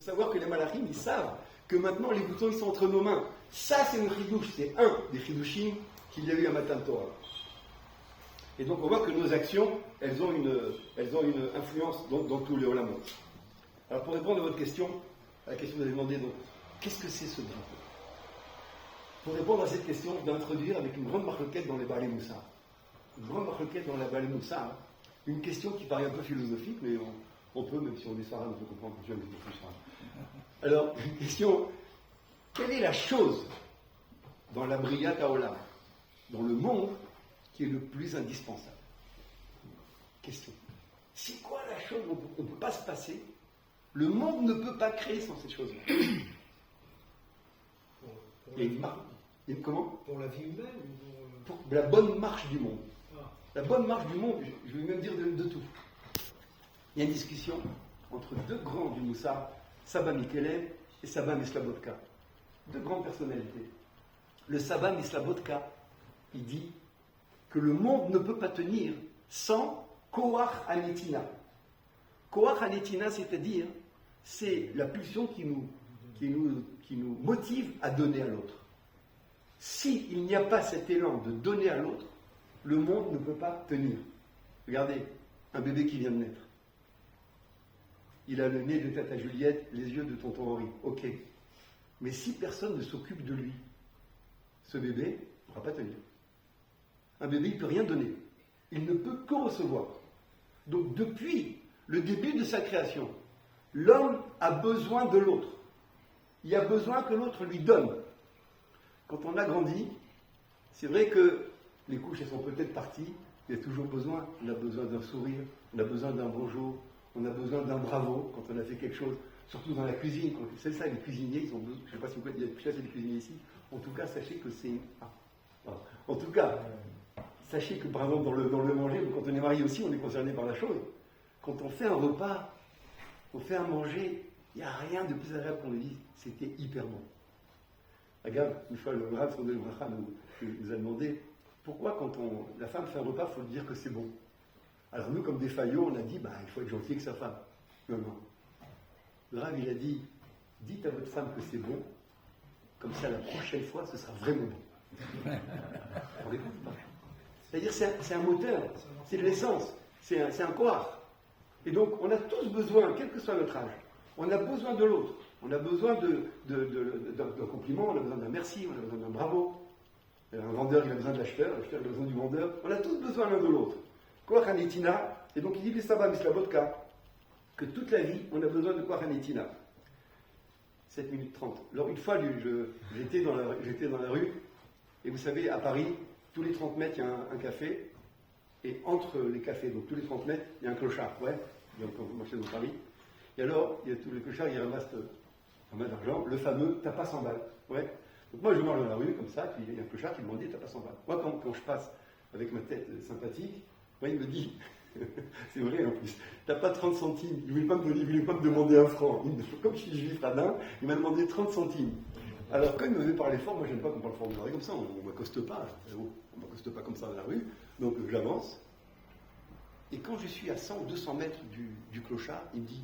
savoir que les malachim, ils savent que maintenant les boutons, ils sont entre nos mains. Ça, c'est le chidouche, c'est un des chidouchim qu'il y a eu à Matan Torah. Et donc, on voit que nos actions, elles ont une influence dans tous les olamos. Alors, pour répondre à votre question, à la question que vous avez demandé, donc, qu'est-ce que c'est ce drapeau? Pour répondre à cette question, je vais introduire avec une grande marloquette dans les Baalei Moussar. Une grande marloquette dans la Baalei Moussar. Une question qui paraît un peu philosophique, mais on peut, même si on est Sarah, on peut comprendre que Dieu est plus Sarah. Alors, une question, quelle est la chose dans la Briyat Haolam, dans le monde, qui est le plus indispensable? Question. C'est quoi la chose dont on ne peut pas se passer? Le monde ne peut pas créer sans ces choses-là. Comment? Pour la vie humaine pour la bonne marche du monde. Ah. La bonne marche du monde, je vais même dire de tout. Il y a une discussion entre deux grands du Moussar, Saba Mikelev et Saba Mislabotka. Deux grandes personnalités. Le Saba Mislabotka, il dit que le monde ne peut pas tenir sans Koach Hanetina. Koach Hanetina, c'est-à-dire, c'est la pulsion qui nous motive à donner à l'autre. S'il n'y a pas cet élan de donner à l'autre, le monde ne peut pas tenir. Regardez, un bébé qui vient de naître. Il a le nez de tata Juliette, les yeux de tonton Henri. Ok. Mais si personne ne s'occupe de lui, ce bébé ne pourra pas tenir. Un bébé, il ne peut rien donner. Il ne peut que recevoir. Donc, depuis le début de sa création, l'homme a besoin de l'autre. Il a besoin que l'autre lui donne. Quand on a grandi, c'est vrai que les couches, elles sont peut-être parties. Il y a toujours besoin. On a besoin d'un sourire, on a besoin d'un bonjour, on a besoin d'un bravo quand on a fait quelque chose. Surtout dans la cuisine. C'est ça, les cuisiniers, ils ont besoin. Je ne sais pas si vous connaissez des cuisiniers ici. En tout cas, sachez que c'est... En tout cas, sachez que, par exemple, dans le manger, quand on est marié aussi, on est concerné par la chose. Quand on fait un repas, on fait un manger, il n'y a rien de plus agréable qu'on lui dise. C'était hyper bon. Regarde, une fois, le Rav nous a demandé pourquoi, quand la femme fait un repas, il faut lui dire que c'est bon. Alors, nous, comme des faillots, on a dit il faut être gentil avec sa femme. Non. Le Rav, il a dit dites à votre femme que c'est bon, comme ça, la prochaine fois, ce sera vraiment bon. On l'écoute pas. C'est-à-dire, c'est un moteur, c'est de l'essence, c'est un corps. Et donc, on a tous besoin, quel que soit notre âge, on a besoin de l'autre. On a besoin d'un compliment, on a besoin d'un merci, on a besoin d'un bravo. Un vendeur, il a besoin de l'acheteur il a besoin du vendeur. On a tous besoin l'un de l'autre. Koach Hanetina, et donc il dit les Saba Mislabotka, que toute la vie, on a besoin de Koach Hanetina. 7 minutes 30. Alors, une fois, j'étais dans la rue, et vous savez, à Paris, tous les 30 mètres, il y a un café, et entre les cafés, donc tous les 30 mètres, il y a un clochard, donc quand vous marchez dans Paris. Et alors, il y a tous les clochards, ils ramassent d'argent, le fameux t'as pas 100 balles. Donc moi, je marche dans la rue, comme ça, puis il y a un clochard qui me dit t'as pas 100 balles. Moi, quand je passe avec ma tête sympathique, il me dit, c'est vrai en plus, t'as pas 30 centimes, il voulait pas me demander un franc. Comme je suis juif radin, il m'a demandé 30 centimes. Alors, quand il me veut parler fort, moi, j'aime pas qu'on parle fort de la rue comme ça, on m'accoste pas. On m'accoste pas comme ça dans la rue, donc j'avance. Et quand je suis à 100 ou 200 mètres du clochard, il me dit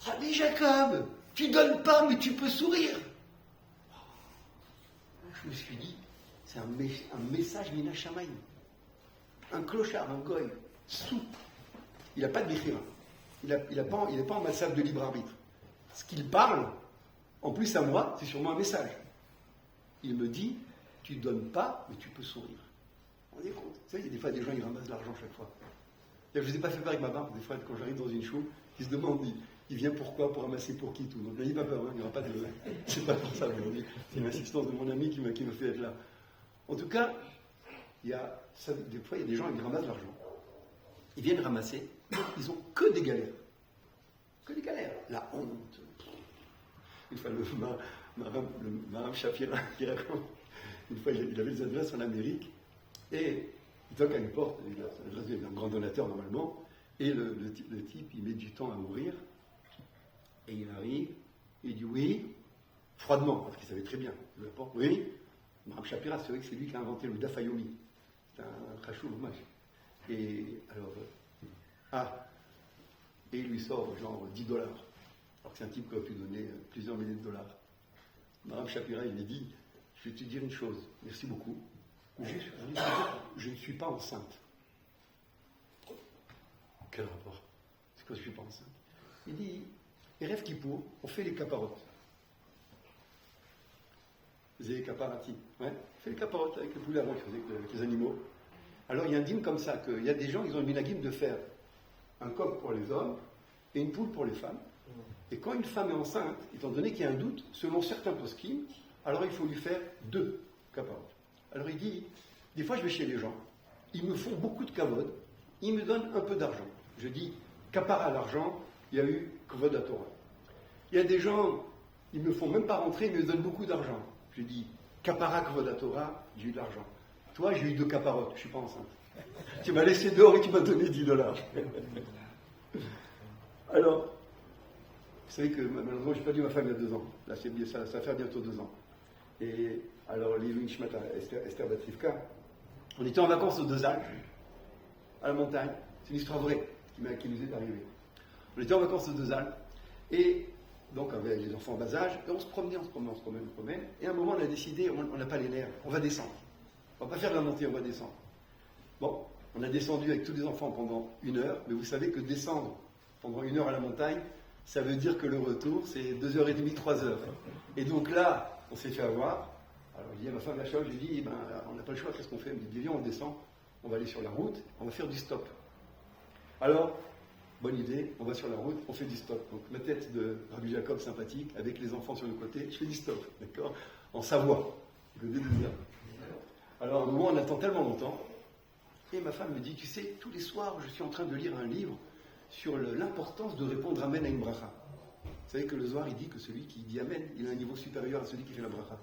Rabbi Jacob, tu donnes pas, mais tu peux sourire. Je me suis dit, c'est un message Mina Shamayim. Un clochard, un goy, souple. Il n'a pas de béchira. Il n'est pas en massacre de libre arbitre. Ce qu'il parle, en plus à moi, c'est sûrement un message. Il me dit, tu donnes pas, mais tu peux sourire. On est compte. Vous savez, il y a des fois des gens, ils ramassent de l'argent chaque fois. Je ne vous ai pas fait peur avec ma barbe, des fois, quand j'arrive dans une chou, ils se demandent, il vient pourquoi, pour ramasser pour qui, tout. Donc n'ayez pas peur, il n'y aura pas de... C'est pas pour ça aujourd'hui. C'est une assistance de mon ami qui me fait être là. En tout cas, des fois, il y a des gens qui ramassent de l'argent. Ils viennent ramasser, ils ont que des galères. Que des galères. La honte. Une fois, le Maram Shapira qui raconte, une fois, il avait des adresses en Amérique, et il toque à une porte, l'adresse d'un grand donateur normalement, et le type, il met du temps à ouvrir, et il arrive, il dit oui, froidement, parce qu'il savait très bien, la porte, oui, Maram Shapira, c'est vrai que c'est lui qui a inventé le Dafayomi, c'est un khashou hommage. Et alors, et il lui sort genre $10. Alors que c'est un type qui a pu donner plusieurs milliers de dollars. Madame Shapira, il m'a dit, je vais te dire une chose, merci beaucoup. Je ne suis pas enceinte. Quel rapport? C'est quoi, je ne suis pas enceinte? Il dit, les rêves qui pour, on fait les caparottes. Vous avez les caparati, ouais? On fait les caparottes avec les poulets avec les animaux. Alors il y a un dîme comme ça, qu'il y a des gens, ils ont une minagim de faire un coq pour les hommes et une poule pour les femmes. Et quand une femme est enceinte, étant donné qu'il y a un doute, selon certains poskim, alors il faut lui faire 2 caparottes. Alors il dit, des fois je vais chez les gens, ils me font beaucoup de kavod, ils me donnent un peu d'argent. Je dis, kapara à l'argent, il y a eu kavod à Torah. Il y a des gens, ils me font même pas rentrer, ils me donnent beaucoup d'argent. Je dis, kapara kavod à Torah, j'ai eu de l'argent. Toi, j'ai eu 2 caparottes, je ne suis pas enceinte. Tu m'as laissé dehors et tu m'as donné $10. Alors, vous savez que malheureusement, j'ai perdu ma femme il y a 2 ans. Là, ça va faire bientôt 2 ans. Et alors, Lilou Nishmat, Esther Batrivka, on était en vacances aux 2 Alpes, à la montagne. C'est une histoire vraie qui nous est arrivée. On était en vacances aux 2 Alpes, et donc avec les enfants en bas âge, et on se promenait. Et à un moment, on a décidé, on n'a pas les nerfs, on va descendre. On ne va pas faire la montée, on va descendre. Bon, on a descendu avec tous les enfants pendant 1 heure, mais vous savez que descendre pendant 1 heure à la montagne, ça veut dire que le retour, c'est 2h30, 3h. Et donc là, on s'est fait avoir. Alors je dis à ma femme, la chose, j'ai dit, on n'a pas le choix, qu'est-ce qu'on fait? Elle me dit, viens, on descend, on va aller sur la route, on va faire du stop. Alors, bonne idée, on va sur la route, on fait du stop. Donc ma tête de Rabbi Jacob sympathique, avec les enfants sur le côté, je fais du stop, d'accord? En Savoie. Alors, à un moment, on attend tellement longtemps, et ma femme me dit, tu sais, tous les soirs, je suis en train de lire un livre sur l'importance de répondre Amen à une bracha. Vous savez que le Zohar, il dit que celui qui dit Amen, il a un niveau supérieur à celui qui fait la bracha.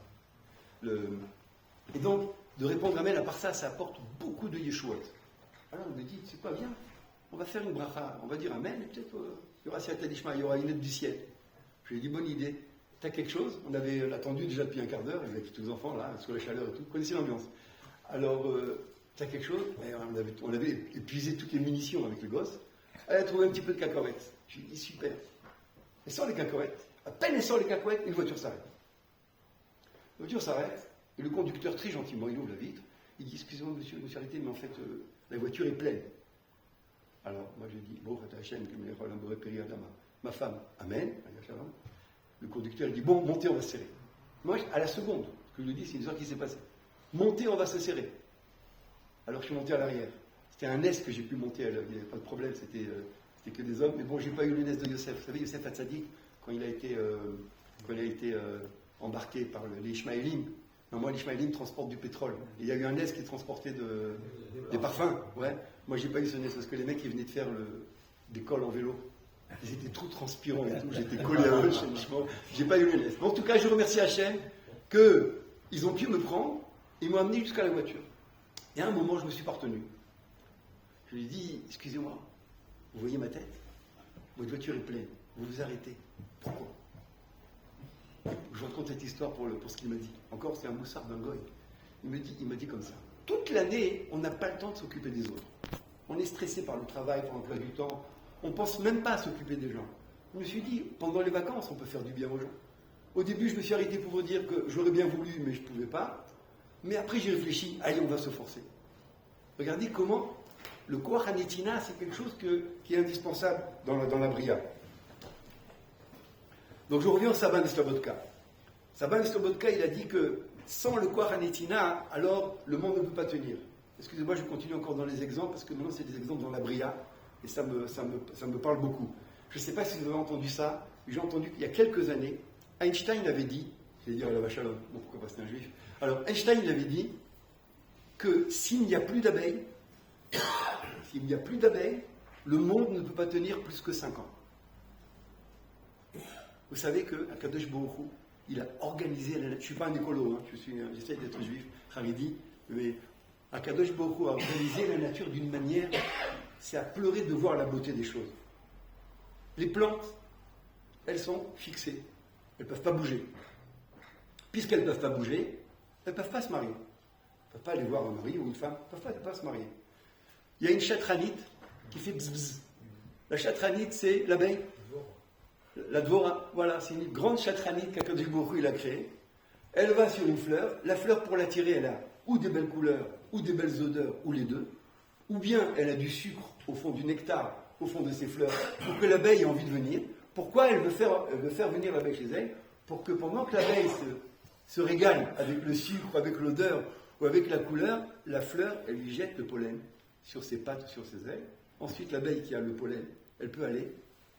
Et donc, de répondre Amen, à part ça, ça apporte beaucoup de yeshuot. Alors, on me dit, c'est pas bien, on va faire une bracha, on va dire Amen, et peut-être il y aura Siyata Dishma, il y aura une aide du ciel. Je lui ai dit, bonne idée. T'as quelque chose? On avait attendu déjà depuis un quart d'heure, avec tous les enfants là, sous la chaleur et tout. Vous connaissez l'ambiance. Alors, t'as quelque chose? On avait épuisé toutes les munitions avec le gosse. Elle a trouvé un petit peu de cacahuètes. Je lui ai dit, super. Elle sort les cacahuètes. À peine elle sort les cacahuètes, une voiture s'arrête. La voiture s'arrête, et le conducteur, très gentiment, il ouvre la vitre. Il dit, excusez-moi, monsieur, arrêtez, mais en fait, la voiture est pleine. Alors, moi, je dis, bon, ma femme, Amen. Le conducteur, il dit, bon, montez, on va se serrer. Moi, à la seconde, ce que je lui dis, c'est une histoire qui s'est passée. Montez, on va se serrer. Alors, je suis monté à l'arrière. C'était un S que j'ai pu monter, il n'y avait pas de problème, c'était que des hommes. Mais bon, j'ai pas eu le NS de Yosef. Vous savez, Yosef Hatzadik, quand il a été embarqué par les Ishmaélim, moi, les Ishmaélim transportent du pétrole. Et il y a eu un S qui transportait des parfums. Ouais. Moi, j'ai pas eu ce NS parce que les mecs, ils venaient de faire des cols en vélo. Ils étaient trop transpirants et tout. J'étais collé à eux. J'ai pas eu le NS. En tout cas, je remercie Hachem qu'ils ont pu me prendre. Ils m'ont amené jusqu'à la voiture. Et à un moment, je me suis pas retenu. Je lui ai dit, excusez-moi, vous voyez ma tête? Votre voiture est pleine. Vous vous arrêtez. Pourquoi? Je vous raconte cette histoire pour ce qu'il m'a dit. Encore, c'est un moussard d'un goy. Il m'a dit comme ça. Toute l'année, on n'a pas le temps de s'occuper des autres. On est stressé par le travail, par l'emploi du temps. On ne pense même pas à s'occuper des gens. Je me suis dit, pendant les vacances, on peut faire du bien aux gens. Au début, je me suis arrêté pour vous dire que j'aurais bien voulu, mais je ne pouvais pas. Mais après, j'ai réfléchi, allez, on va se forcer. Regardez comment le Koach HaNetina, c'est quelque chose qui est indispensable dans la Bria. Donc je reviens au Sabban de Slobodka. Sabban de Slobodka, il a dit que sans le Koach HaNetina, alors le monde ne peut pas tenir. Excusez-moi, je continue encore dans les exemples, parce que maintenant c'est des exemples dans la Bria, et ça me parle beaucoup. Je ne sais pas si vous avez entendu ça, mais j'ai entendu qu'il y a quelques années, Einstein avait dit, je vais dire à la vache à l'homme, bon, pourquoi pas, c'est un juif. Alors Einstein il avait dit que s'il n'y a plus d'abeilles, le monde ne peut pas tenir plus que 5 ans. Vous savez que Akadosh Baruch Hu, il a organisé, je ne suis pas un écolo, j'essaie d'être juif, Haredi, mais Akadosh Baruch Hu a organisé la nature d'une manière, c'est à pleurer de voir la beauté des choses. Les plantes, elles sont fixées, elles ne peuvent pas bouger. Puisqu'elles ne peuvent pas bouger, elles ne peuvent pas se marier. Elles ne peuvent pas aller voir un mari ou une femme, elles ne peuvent pas se marier. Il y a une chatranite qui fait bzz bzz. La chatranite, c'est l'abeille. La Dvora, voilà, c'est une grande chatranite qu'Akadosh Baruch Hu il a créée. Elle va sur une fleur. La fleur, pour l'attirer, elle a ou des belles couleurs, ou des belles odeurs, ou les deux. Ou bien elle a du sucre au fond, du nectar au fond de ses fleurs, pour que l'abeille ait envie de venir. Pourquoi elle veut faire venir l'abeille chez elle? Pour que pendant que l'abeille se régale avec le sucre, avec l'odeur ou avec la couleur, la fleur, elle lui jette le pollen sur ses pattes ou sur ses ailes. Ensuite, l'abeille qui a le pollen, elle peut aller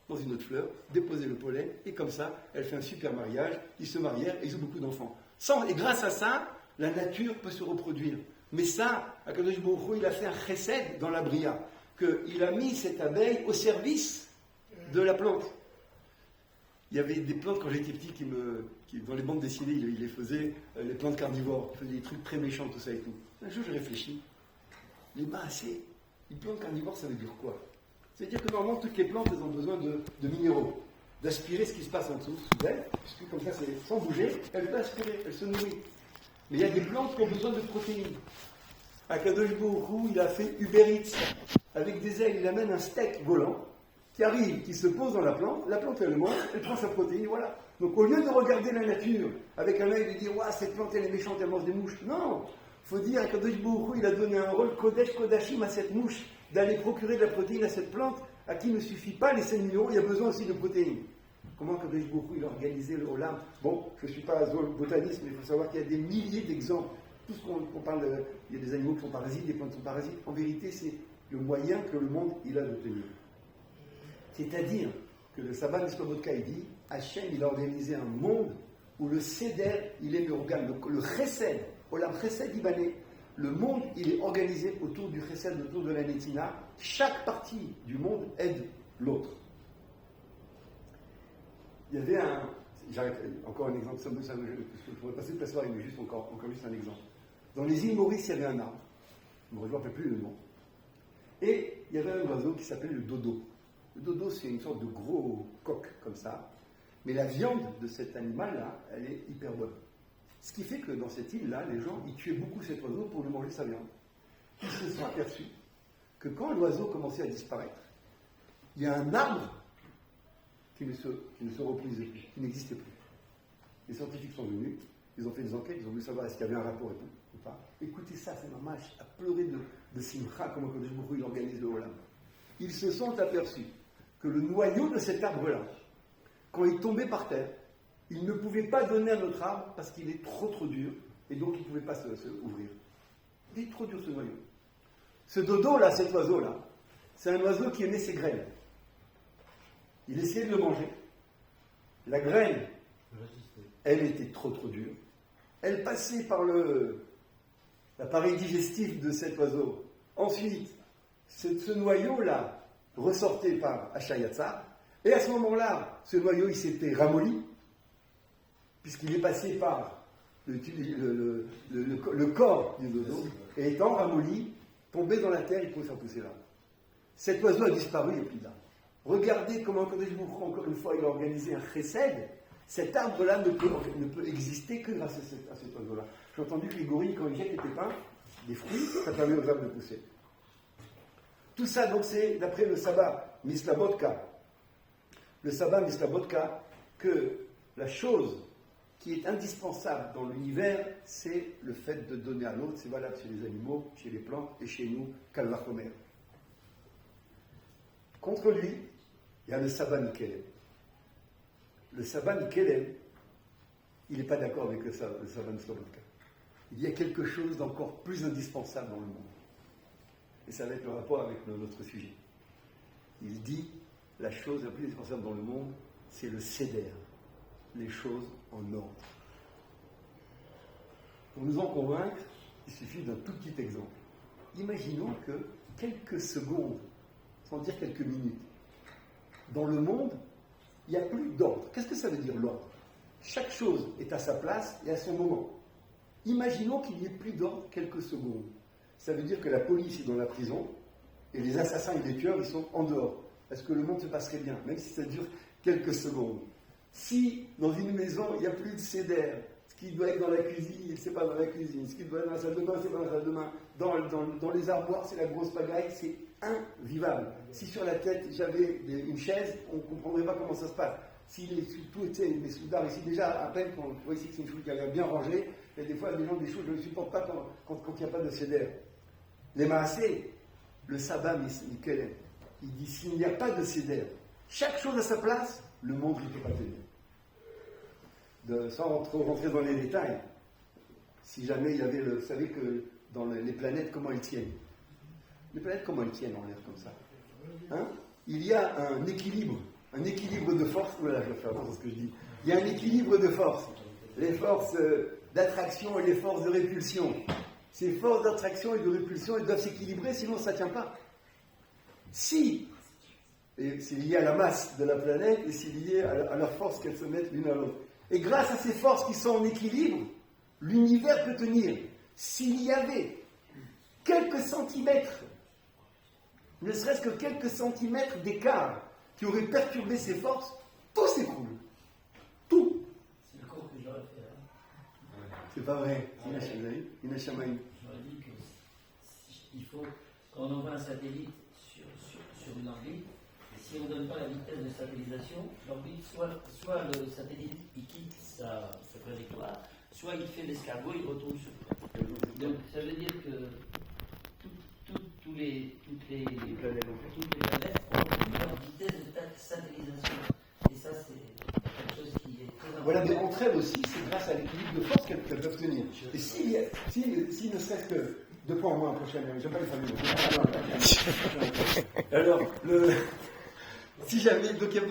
dans une autre fleur, déposer le pollen, et comme ça, elle fait un super mariage, ils se marièrent et ils ont beaucoup d'enfants. Et grâce à ça, la nature peut se reproduire. Mais ça, Akadosh Baruch Hu, il a fait un chesed dans la bria, qu'il a mis cette abeille au service de la plante. Il y avait des plantes, quand j'étais petit, dans les bandes dessinées, il les faisait, les plantes carnivores, il faisait des trucs très méchants, tout ça et tout. Un jour, je réfléchis. Les c'est une plante carnivore, ça veut dire quoi? C'est-à-dire que normalement, toutes les plantes, elles ont besoin de minéraux, d'aspirer ce qui se passe en dessous d'elles, puisque comme ça, c'est sans bouger, elles peuvent aspirer, elles se nourrissent. Mais il y a des plantes qui ont besoin de protéines. Akadosh Baruch Hu, il a fait Uber Eats. Avec des ailes, il amène un steak volant qui arrive, qui se pose dans la plante elle le mange, elle prend sa protéine, voilà. Donc au lieu de regarder la nature avec un œil et de dire « cette plante elle est méchante, elle mange des mouches », non, il faut dire qu'Akadosh Baruch Hu, il a donné un rôle Kodesh Kodashim à cette mouche, d'aller procurer de la protéine à cette plante, à qui ne suffit pas les 5 minéraux, il y a besoin aussi de protéines. Comment Akadosh Baruch Hu, il a organisé le Olam? Bon, je ne suis pas botaniste, mais il faut savoir qu'il y a des milliers d'exemples. Tout ce qu'on parle, il y a des animaux qui sont parasites, des plantes qui sont parasites. En vérité, c'est le moyen que le monde il a de tenir. C'est-à-dire que le Sabbat Mitzvot il dit, Hachem il a organisé un monde où le Seder, il est l'organe, le Chesed, Olam Chesed Ibané. Le monde, il est organisé autour du Chesed, autour de la Netina. Chaque partie du monde aide l'autre. Il y avait j'arrête, encore un exemple, je pourrais passer toute la soirée, mais juste encore juste un exemple. Dans les îles Maurice, il y avait un arbre, je ne me rappelle plus le nom, et il y avait un oiseau qui s'appelait le dodo. Le dodo, c'est une sorte de gros coq, comme ça, mais la viande de cet animal-là, elle est hyper bonne. Ce qui fait que dans cette île-là, les gens, ils tuaient beaucoup cet oiseau pour lui manger sa viande. Ils se sont aperçus que quand l'oiseau commençait à disparaître, il y a un arbre qui ne se reproduisait plus, qui n'existait plus. Les scientifiques sont venus, ils ont fait des enquêtes, ils ont voulu savoir est-ce qu'il y avait un rapport et tout, ou pas. Écoutez ça, c'est normal, à pleurer de simcha, comment Kodesh Baruch Hu il organise le Olam. Ils se sont aperçus que le noyau de cet arbre-là, quand il tombait par terre, il ne pouvait pas donner à notre arbre parce qu'il est trop dur, et donc il ne pouvait pas se ouvrir. Il est trop dur ce noyau. Ce dodo-là, cet oiseau-là, c'est un oiseau qui aimait ses graines. Il essayait de le manger. La graine, elle était trop dure. Elle passait par l'appareil digestif de cet oiseau. Ensuite, ce noyau-là ressortait par Hachayatsa. Et à ce moment-là, ce noyau, il s'était ramolli, puisqu'il est passé par le corps du dodo, et étant ramolli, tombé dans la terre, il pouvait faire pousser l'arbre. Cet oiseau a disparu, il n'y a plus d'arbre. Regardez comment, quand je vous crois encore une fois, il a organisé un chesed. Cet arbre-là ne peut exister que grâce à cet oiseau-là. J'ai entendu que les gorilles, quand ils jettent les pépins, des fruits, ça permet aux arbres de pousser. Tout ça, donc, c'est d'après le sabbat Mislabotka. Le sabbat Mislabotka, que la chose qui est indispensable dans l'univers, c'est le fait de donner à l'autre. C'est valable chez les animaux, chez les plantes et chez nous, Kalvachomer. Contre lui, il y a le sabbat Mikelem. Le sabbat Mikelem, il n'est pas d'accord avec le sabbat Mislabotka. Il y a quelque chose d'encore plus indispensable dans le monde. Et ça va être le rapport avec notre sujet. Il dit, la chose la plus indispensable dans le monde, c'est le seder, les choses en ordre. Pour nous en convaincre, il suffit d'un tout petit exemple. Imaginons que quelques secondes, sans dire quelques minutes, dans le monde, il n'y a plus d'ordre. Qu'est-ce que ça veut dire l'ordre? Chaque chose est à sa place et à son moment. Imaginons qu'il n'y ait plus d'ordre quelques secondes. Ça veut dire que la police est dans la prison et les assassins et les tueurs, ils sont en dehors. Est-ce que le monde se passerait bien, même si ça dure quelques secondes? Si, dans une maison, il n'y a plus de seder, ce qui doit être dans la cuisine, c'est pas dans la cuisine, ce qui doit être dans la salle de bain, c'est pas dans la salle de bain, dans les armoires, c'est la grosse pagaille, c'est invivable. Si sur la tête, j'avais une chaise, on ne comprendrait pas comment ça se passe. si tout était les soudards ici, déjà à peine qu'on voit ici que c'est une choule qui a l'air bien rangée, et des fois des gens des choules, je ne supporte pas quand il n'y a pas de cédère. Les maasés, le sabbat Mikelem, il dit s'il n'y a pas de cédère, chaque chose à sa place, le monde ne peut pas tenir. Sans trop rentrer dans les détails, si jamais il y avait vous savez que dans les planètes, comment elles tiennent? Les planètes, comment elles tiennent en l'air comme ça? Hein? Il y a un équilibre de force. Voilà, je vais faire attention à ce que je dis. Il y a un équilibre de force. Les forces d'attraction et les forces de répulsion. Ces forces d'attraction et de répulsion, elles doivent s'équilibrer, sinon ça ne tient pas. Si, et c'est lié à la masse de la planète, et c'est lié à leur force qu'elles se mettent l'une à l'autre. Et grâce à ces forces qui sont en équilibre, l'univers peut tenir. S'il y avait quelques centimètres, ne serait-ce que quelques centimètres d'écart qui auraient perturbé ces forces, tout s'écroule. Tout. C'est le cours que j'aurais fait. Hein. C'est pas vrai. J'aurais dit qu'il faut, quand on envoie un satellite sur une orbite, si on ne donne pas la vitesse de stabilisation, l'orbite, soit le satellite il quitte sa trajectoire, soit il fait l'escargot, il retourne sur Terre. Donc ça veut dire que toutes les planètes ont leur vitesse de stabilisation. Et ça, c'est quelque chose qui est très important. Voilà, mais entre elles aussi, c'est grâce à l'équilibre de force qu'elles peuvent tenir. Et si ne serait-ce que, deux points en moins prochainement, j'aime pas les familles. Alors, si jamais, donc il y a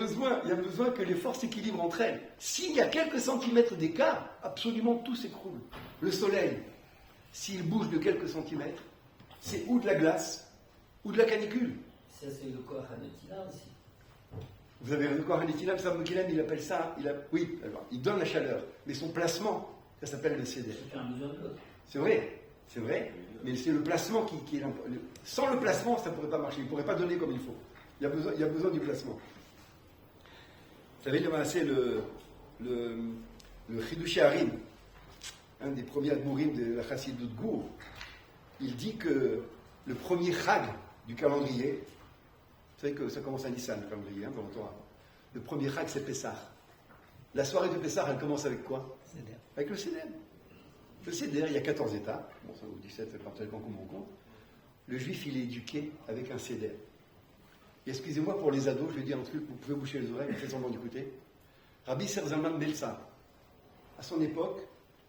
besoin que les forces s'équilibrent entre elles. S'il y a quelques centimètres d'écart, absolument tout s'écroule. Le soleil, s'il bouge de quelques centimètres, c'est ou de la glace, ou de la canicule. Ça, c'est le corps Hanetila aussi. Vous avez le corps Hanetila, Sam Mokilam, il appelle ça, oui, alors, il donne la chaleur, mais son placement, ça s'appelle le cédère. C'est un besoin de l'autre. C'est vrai, mais c'est le placement qui est important. Sans le placement, ça ne pourrait pas marcher, il ne pourrait pas donner comme il faut. Il y a besoin du placement. Vous savez, c'est le Chidush Harim, un des premiers admourim de la Chassidut Gour. Il dit que le premier chag du calendrier, vous savez que ça commence à Nissan, le calendrier, dans le Torah. Le premier chag, c'est Pessah. La soirée de Pessah, elle commence avec quoi? Avec le Seder. Le Seder, il y a 14 états. Bon, ça vous 17, c'est parfaitement comme on compte. Le juif, il est éduqué avec un Seder. Et excusez-moi pour les ados, je vais dire un truc, vous pouvez boucher les oreilles, faites semblant d'écouter. Rabbi Serzaman Melsa, à son époque,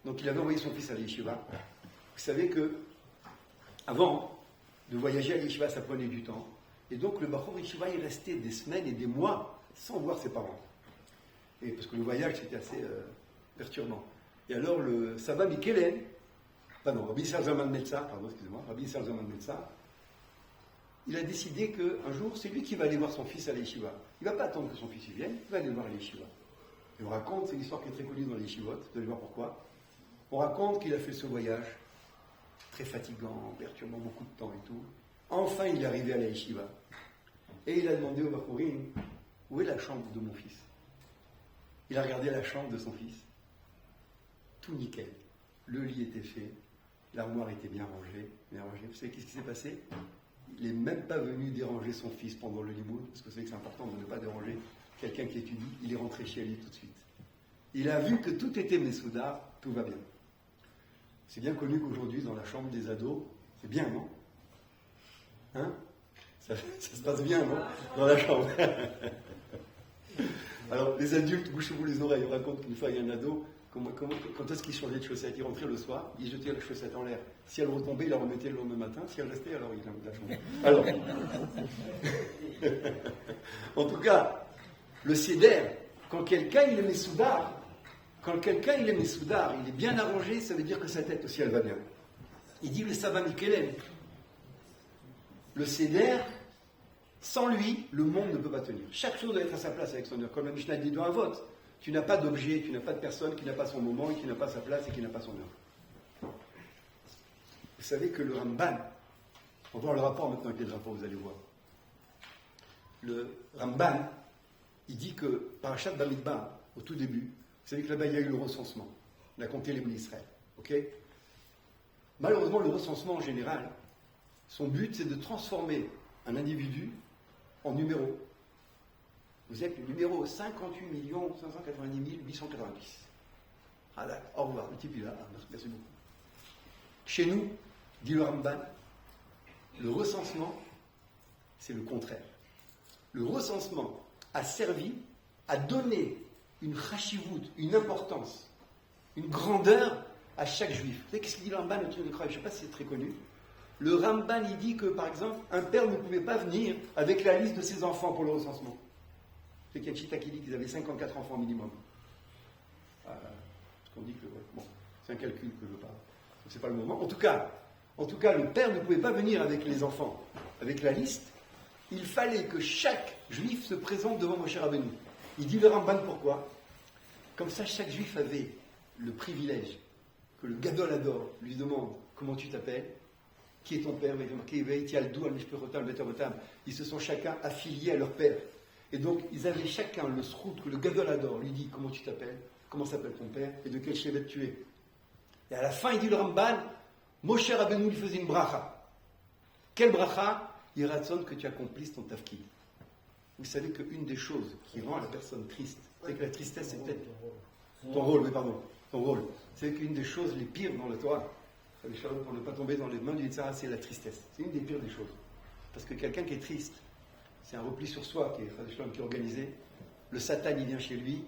donc il avait envoyé son fils à l'Yeshiva. Vous savez que, avant de voyager à l'Yeshiva, ça prenait du temps. Et donc le Bachor Yeshiva est resté des semaines et des mois sans voir ses parents. Et parce que le voyage, c'était assez perturbant. Et alors le Saba Mikelem, Rabbi Serzaman Melsa, Rabbi Serzaman Melsa, il a décidé qu'un jour, c'est lui qui va aller voir son fils à l'Yeshiva. Il ne va pas attendre que son fils y vienne, il va aller voir à l'Yeshiva. Et on raconte, c'est une histoire qui est très connue dans les Yeshivot, vous allez voir pourquoi. On raconte qu'il a fait ce voyage, très fatigant, perturbant beaucoup de temps et tout. Enfin, il est arrivé à la Yeshiva. Et il a demandé au Bachorim, où est la chambre de mon fils? Il a regardé la chambre de son fils. Tout nickel. Le lit était fait, l'armoire était bien rangée. Vous savez qu'est-ce qui s'est passé? Il n'est même pas venu déranger son fils pendant le limoud, parce que vous savez que c'est important de ne pas déranger quelqu'un qui étudie. Il est rentré chez lui tout de suite. Il a vu que tout était Mesouda, tout va bien. C'est bien connu qu'aujourd'hui, dans la chambre des ados, c'est bien, non? Hein? Ça se passe bien, non? Dans la chambre. Alors, les adultes, bouchez-vous les oreilles. On raconte qu'une fois, il y a un ado, quand est-ce qu'il changeait de chaussettes? Il rentrait le soir, il jetait la chaussette en l'air. Si elle retombait, il la remettait le lendemain matin. Si elle restait, alors il la changeait. Alors, en tout cas, le Seder, quand quelqu'un il est Messoudar, il est bien arrangé, ça veut dire que sa tête aussi elle va bien. Il dit le Saba Mikelem, le Seder, sans lui, le monde ne peut pas tenir. Chaque chose doit être à sa place avec son heure. Comme la Mishnah dit dans un vote, tu n'as pas d'objet, tu n'as pas de personne qui n'a pas son moment et qui n'a pas sa place et qui n'a pas son heure. Vous savez que le Ramban, on va voir le rapport maintenant avec les rapports, vous allez voir. Le Ramban, il dit que Parashat Bamidbar, au tout début, vous savez que là-bas il y a eu le recensement. On a compté les bnei Israël. Ok? Malheureusement, le recensement en général, son but c'est de transformer un individu en numéro. Vous êtes le numéro 58 590 890. Ah là, au revoir, le type il est là. Merci beaucoup. Chez nous, dit le Ramban, le recensement, c'est le contraire. Le recensement a servi à donner une chashivut, une importance, une grandeur à chaque juif. Vous savez qu'est-ce qu'il dit le Ramban, le truc de Kraï? Je ne sais pas si c'est très connu. Le Ramban, il dit que, par exemple, un père ne pouvait pas venir avec la liste de ses enfants pour le recensement. C'est qu'il y a Chita qui dit qu'ils avaient 54 enfants minimum. Parce qu'on dit que, bon, c'est un calcul que je veux pas. Donc c'est pas le moment. En tout cas, le père ne pouvait pas venir avec les enfants, avec la liste. Il fallait que chaque juif se présente devant Moshe Rabbeinu. Il dit le Ramban pourquoi? Comme ça, chaque juif avait le privilège que le Gadol Hador lui demande comment tu t'appelles, qui est ton père, ils se sont chacun affiliés à leur père. Et donc, ils avaient chacun le srout que le Gadol Hador lui dit comment tu t'appelles, comment s'appelle ton père et de quel shevet tu es. Et à la fin, il dit le Ramban, Moshe Rabbeinu lui faisait une bracha. Quelle bracha? Il raconte que tu accomplisses ton tafkid. Vous savez qu'une des choses qui rend la personne triste, c'est que la tristesse, c'est peut-être ton rôle, oui, pardon, ton rôle. C'est qu'une des choses les pires dans le Torah, pour ne pas tomber dans les mains du Yitzhara, c'est la tristesse. C'est une des pires des choses. Parce que quelqu'un qui est triste, c'est un repli sur soi qui est organisé. Le Satan, il vient chez lui,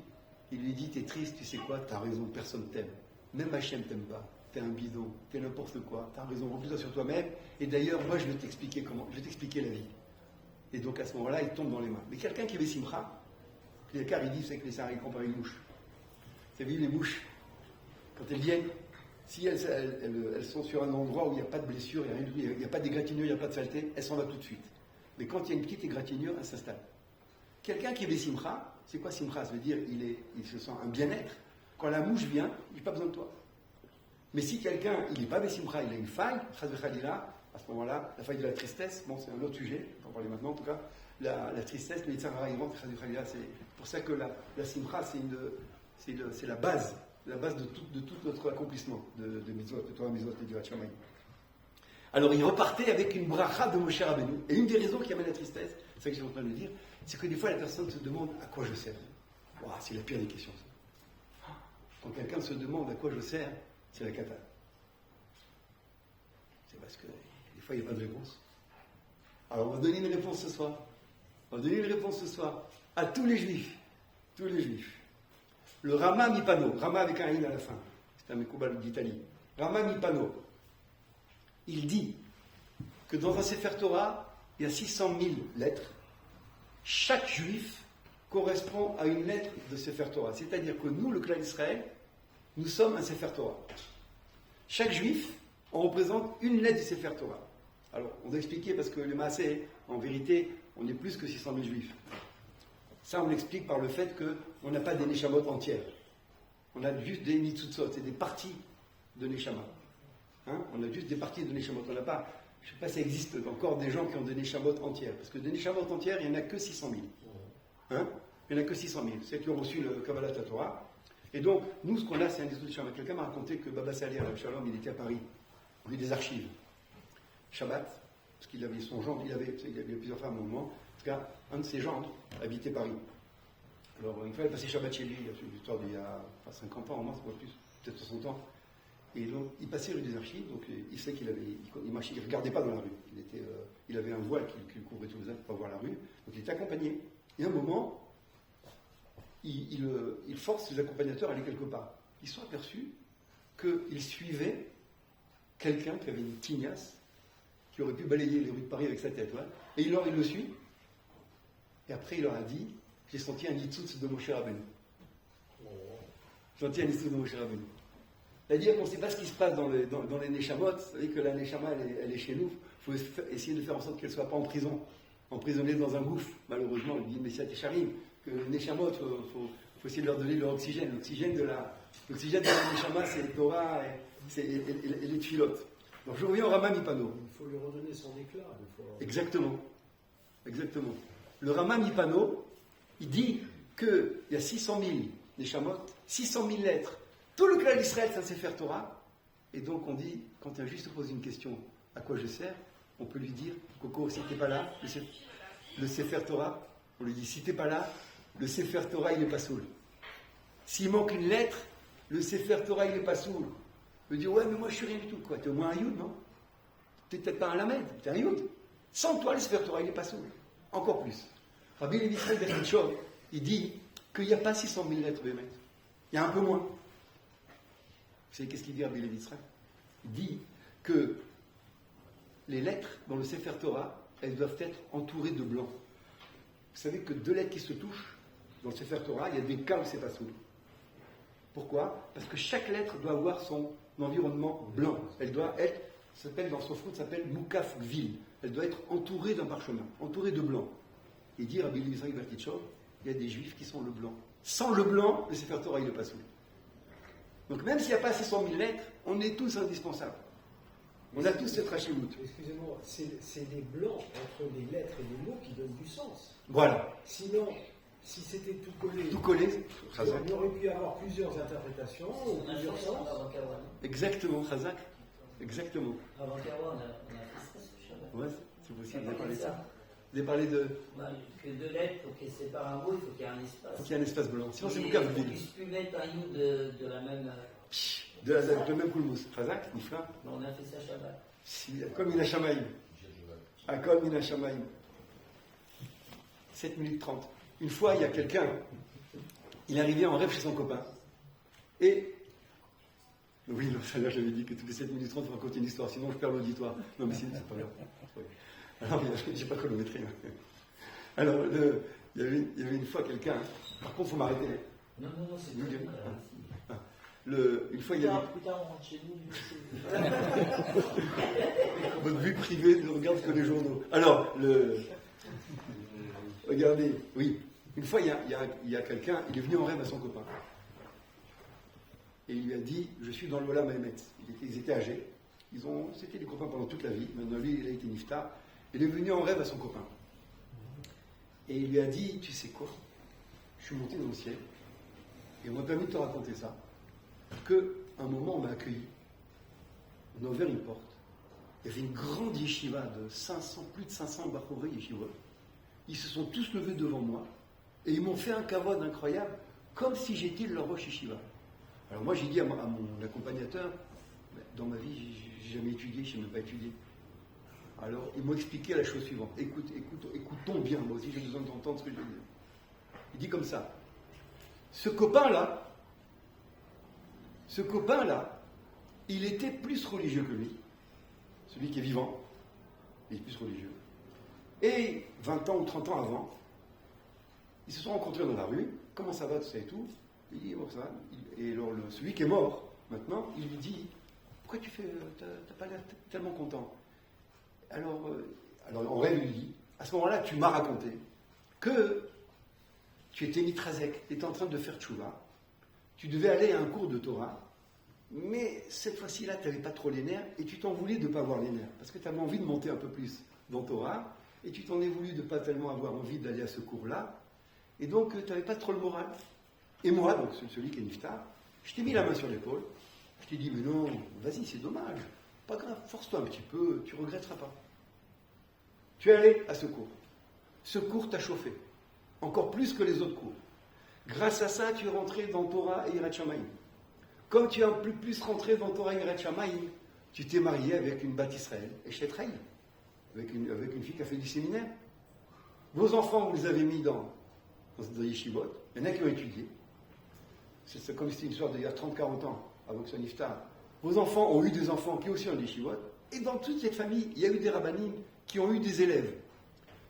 il lui dit, t'es triste, tu sais quoi, t'as raison, personne t'aime. Même Hachem t'aime pas. T'es un bidon, t'es n'importe quoi, t'as raison, replie-toi sur toi-même. Et d'ailleurs, moi, je vais t'expliquer comment, je vais t'expliquer la vie. Et donc, à ce moment-là, il tombe dans les mains. Mais quelqu'un qui avait Simcha, car il dit, c'est que les Sarah, il compare une mouche. Vous avez vu les mouches, quand elles viennent, si elles sont sur un endroit où il n'y a pas de blessure, il n'y a pas d'égratignure, il n'y a pas de saleté, elles s'en vont tout de suite. Mais quand il y a une petite égratignure, elles s'installent. Quelqu'un qui avait Simcha, c'est quoi Simcha? Ça veut dire il se sent un bien-être. Quand la mouche vient, il n'a pas besoin de toi. Mais si quelqu'un, il n'est pas Simcha, il a une faille, à ce moment-là, la faille de la tristesse, bon, c'est un autre sujet, on va en parler maintenant en tout cas, la tristesse, le Yitzhara, il rentre, c'est pour ça que la Simcha, c'est la base de tout notre accomplissement de Mitzvot, de Torah Mitzvot et du Hachamay. Alors il repartait avec une bracha de Moshe Rabbeinu. Et une des raisons qui amène la tristesse, c'est ça que je suis en train de dire, c'est que des fois la personne se demande à quoi je sers. Wow, c'est la pire des questions. Ça. Quand quelqu'un se demande à quoi je sers, c'est la cata. C'est parce que des fois il n'y a pas de réponse. Alors on va donner une réponse ce soir. On va donner une réponse ce soir à tous les juifs. Tous les juifs. Le Rama Mipano, Rama avec un in à la fin, c'est un Mekoubal d'Italie. Rama Mipano, il dit que dans un Sefer Torah, il y a 600 000 lettres. Chaque juif correspond à une lettre de Sefer Torah. C'est-à-dire que nous, le clan d'Israël, nous sommes un Sefer Torah. Chaque juif, on représente une lettre du Sefer Torah. Alors, on doit expliquer parce que le Maaseh, en vérité, on est plus que 600 000 juifs. Ça, on l'explique par le fait qu'on n'a pas des Neshamot entières. On a juste des Nitzutzot, c'est des parties de Neshama. Hein, on a juste des parties de Neshamot. On n'a pas, je ne sais pas si ça existe encore des gens qui ont des Neshamot entières. Parce que des Neshamot entières, il n'y en a que 600 000. Hein, il n'y en a que 600 000. C'est ceux qui ont reçu le Kabbalah Torah. Et donc, nous, ce qu'on a, c'est un discours de Shabbat. Quelqu'un m'a raconté que Baba Salih, Shalom, il était à Paris, rue des Archives. Shabbat, parce qu'il avait son gendre, il avait plusieurs femmes au moment. En tout cas, un de ses gendres habitait Paris. Alors, une fois, il passait Shabbat chez lui, il y a une histoire d'il y a 50 ans, au moins, c'est pas plus, peut-être 60 ans. Et donc, il passait rue des Archives, donc il sait qu'il marchait, il ne regardait pas dans la rue. Il avait un voile qui le couvrait tous les ans pour pas voir la rue. Donc, il était accompagné. Et à un moment, il force ses accompagnateurs à aller quelque part. Ils sont aperçus qu'il suivait quelqu'un qui avait une tignasse, qui aurait pu balayer les rues de Paris avec sa tête. Ouais. Et il le suit. Et après, il leur a dit, j'ai senti un Yitzhutz de Moshe Rabbeinu. J'ai senti un Yitzhutz de Moshe Rabbeinu. C'est-à-dire qu'on ne sait pas ce qui se passe dans les Neshamot. Vous savez que la Neshama, elle est chez nous. Il faut essayer de faire en sorte qu'elle ne soit pas en prison, emprisonnée dans un gouffre. Malheureusement, il dit Messiah Tesharim, que les Neshamot, il faut essayer de leur donner leur oxygène. L'oxygène de la Neshama, c'est le Torah et les Tfilot. Donc je reviens au Rama Mipano. Il faut lui redonner son éclat. Exactement. Le Rama Mipano, il dit qu'il y a 600 000 Neshamot, 600 000 lettres. Tout le clan d'Israël, c'est un Sefer Torah. Et donc on dit, quand un juif se pose une question, à quoi je sers, on peut lui dire, Coco, si t'es pas là, le Sefer Torah, on lui dit, si t'es pas là, le Sefer Torah, il n'est pas soul. S'il manque une lettre, le Sefer Torah, il n'est pas soul. Je veux dire, ouais, mais moi, je suis rien du tout. Quoi, t'es au moins un Yud, non? T'es peut-être pas un Lamed, t'es un Yud. Sans toi, le Sefer Torah, il n'est pas soul. Encore plus. Rabbi Levi Yitzhak Berdichov, il dit qu'il n'y a pas 600 000 lettres Bémet. Il y a un peu moins. Vous savez qu'est-ce qu'il dit Rabbi Levi Yitzhak? Il dit que les lettres dans le Sefer Torah, elles doivent être entourées de blanc. Vous savez que 2 lettres qui se touchent, dans le Sefer Torah, il y a des cas où c'est pas soul. Pourquoi? Parce que chaque lettre doit avoir son environnement blanc. Elle doit être, dans son fruit, ça s'appelle Moukaf Gvil. Elle doit être entourée d'un parchemin, entourée de blanc. Et dit Rabbi Levi Yitzhak Berdichov, il y a des juifs qui sont le blanc. Sans le blanc, le Sefer Torah, il n'est pas soul. Donc même s'il n'y a pas 600 000 lettres, on est tous indispensables. On a tous cette rachimout. Excusez-moi, c'est les blancs entre les lettres et les mots qui donnent du sens. Voilà. Sinon, si c'était tout collé, Chazak. il aurait pu y avoir plusieurs interprétations ou plusieurs sens. Exactement, Chazak. Exactement. Avant Kawa, on a fait ça sur Shabbat. Ouais, c'est possible, vous avez parlé de ça. Vous avez parlé de. Que 2 lettres, pour qu'elles séparent un mot, il faut qu'il y ait un espace. Il faut qu'il y ait un espace blanc. Sinon, c'est Et Moukaf il Gvil. ne puisse plus mettre un you de la même. De même coulmous. Chazak, Nifla. On a fait ça Shabbat. Comme il a Shamaïm. Comme il a Shamaïm. 7 minutes 30. Une fois, il y a quelqu'un, il est arrivé en rêve chez son copain. Et. Oui, ça là, j'avais dit que toutes les 7 minutes 30, il faut raconter une histoire, sinon je perds l'auditoire. Non, mais c'est pas grave. Oui. Alors, je n'ai pas chronométré. Alors, il y avait une fois quelqu'un. Par contre, il faut m'arrêter. Non, c'est Vous tout. dire. Une fois, il y avait. Plus tard, on rentre chez nous. Votre vie privée ne regarde que les journaux. Alors, regardez, oui. Une fois, il y a quelqu'un, il est venu en rêve à son copain. Et il lui a dit, je suis dans le Olam Haemetz. Ils étaient âgés. C'était des copains pendant toute la vie. Maintenant, lui, il a été niftar. Il est venu en rêve à son copain. Et il lui a dit, tu sais quoi? Je suis monté dans le ciel. Et on m'a permis de te raconter ça. qu'à un moment, on m'a accueilli. On a ouvert une porte. Il y avait une grande yeshiva de 500, plus de 500 Bachoré yeshiva. Ils se sont tous levés devant moi et ils m'ont fait un kavod incroyable, comme si j'étais leur roche yeshiva. Alors moi, j'ai dit à mon accompagnateur, dans ma vie, j'ai jamais étudié, je n'ai même pas étudié. Alors, ils m'ont expliqué la chose suivante. Écoutons bien, moi aussi j'ai besoin d'entendre ce que je veux dire. Il dit comme ça. Ce copain-là, il était plus religieux que lui. Celui qui est vivant, il est plus religieux. Et 20 ans ou 30 ans avant, ils se sont rencontrés dans la rue. Comment ça va, tout ça et tout? Il dit, bon, ça va. Et alors, celui qui est mort, maintenant, il lui dit, pourquoi tu fais, t'as pas l'air tellement content? Alors, en rêve, il lui dit, à ce moment-là, tu m'as raconté que tu étais mitrazek, tu étais en train de faire tchouva, tu devais aller à un cours de Torah, mais cette fois-ci-là, tu n'avais pas trop les nerfs, et tu t'en voulais de ne pas avoir les nerfs, parce que tu avais envie de monter un peu plus dans Torah, et tu t'en es voulu de ne pas tellement avoir envie d'aller à ce cours-là, et donc tu n'avais pas trop le moral. Et moi, donc celui qui est niftar, je t'ai mis la main sur l'épaule, je t'ai dit, mais non, vas-y, c'est dommage, pas grave, force-toi un petit peu, tu ne regretteras pas. Tu es allé à ce cours. Ce cours t'a chauffé, encore plus que les autres cours. Grâce à ça, tu es rentré dans Torah et Yirat Shamayim. Comme tu es un peu plus rentré dans Torah et Yirat Shamayim, tu t'es marié avec une Bat Israël, Eshet Reï, avec une fille qui a fait du séminaire. Vos enfants, vous les avez mis dans yeshivot. Il y en a qui ont étudié. C'est comme si c'était une histoire d'il y a 30-40 ans, avant que ce soit niftar. Vos enfants ont eu des enfants qui aussi ont des yeshivot. Et dans toute cette famille, il y a eu des rabbanim qui ont eu des élèves.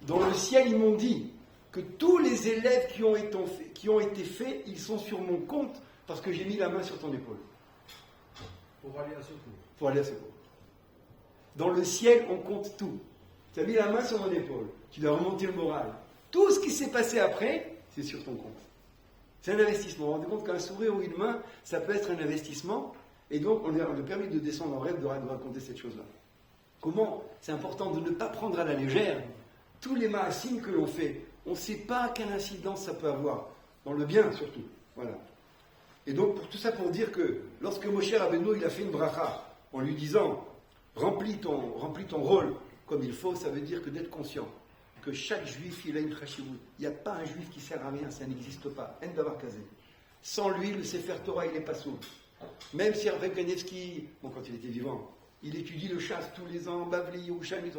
Dans le ciel, ils m'ont dit que tous les élèves qui ont été faits, ils sont sur mon compte parce que j'ai mis la main sur ton épaule. Pour aller à ce cours. Pour aller à ce cours. Dans le ciel, on compte tout. Tu as mis la main sur mon épaule. Tu dois remonter le moral. Tout ce qui s'est passé après, c'est sur ton compte. C'est un investissement. On se rend compte qu'un sourire ou une main, ça peut être un investissement. Et donc, on a permis de descendre en rêve de raconter cette chose-là. Comment? C'est important de ne pas prendre à la légère tous les ma'asim que l'on fait. On ne sait pas quelle incidence ça peut avoir. Dans le bien, surtout. Voilà. Et donc, pour tout ça, pour dire que lorsque Moshe Rabbeinu, il a fait une bracha, en lui disant, remplis ton rôle comme il faut, ça veut dire que d'être conscient. que chaque juif, il a une chashivut. Il n'y a pas un juif qui sert à rien, ça n'existe pas. En davar kazé. Sans lui, le Sefer Torah, il n'est pas sourd. Même si Hervé Kanevski, bon, quand il était vivant, il étudie le chasse tous les ans, Bavli, Yerushalmi,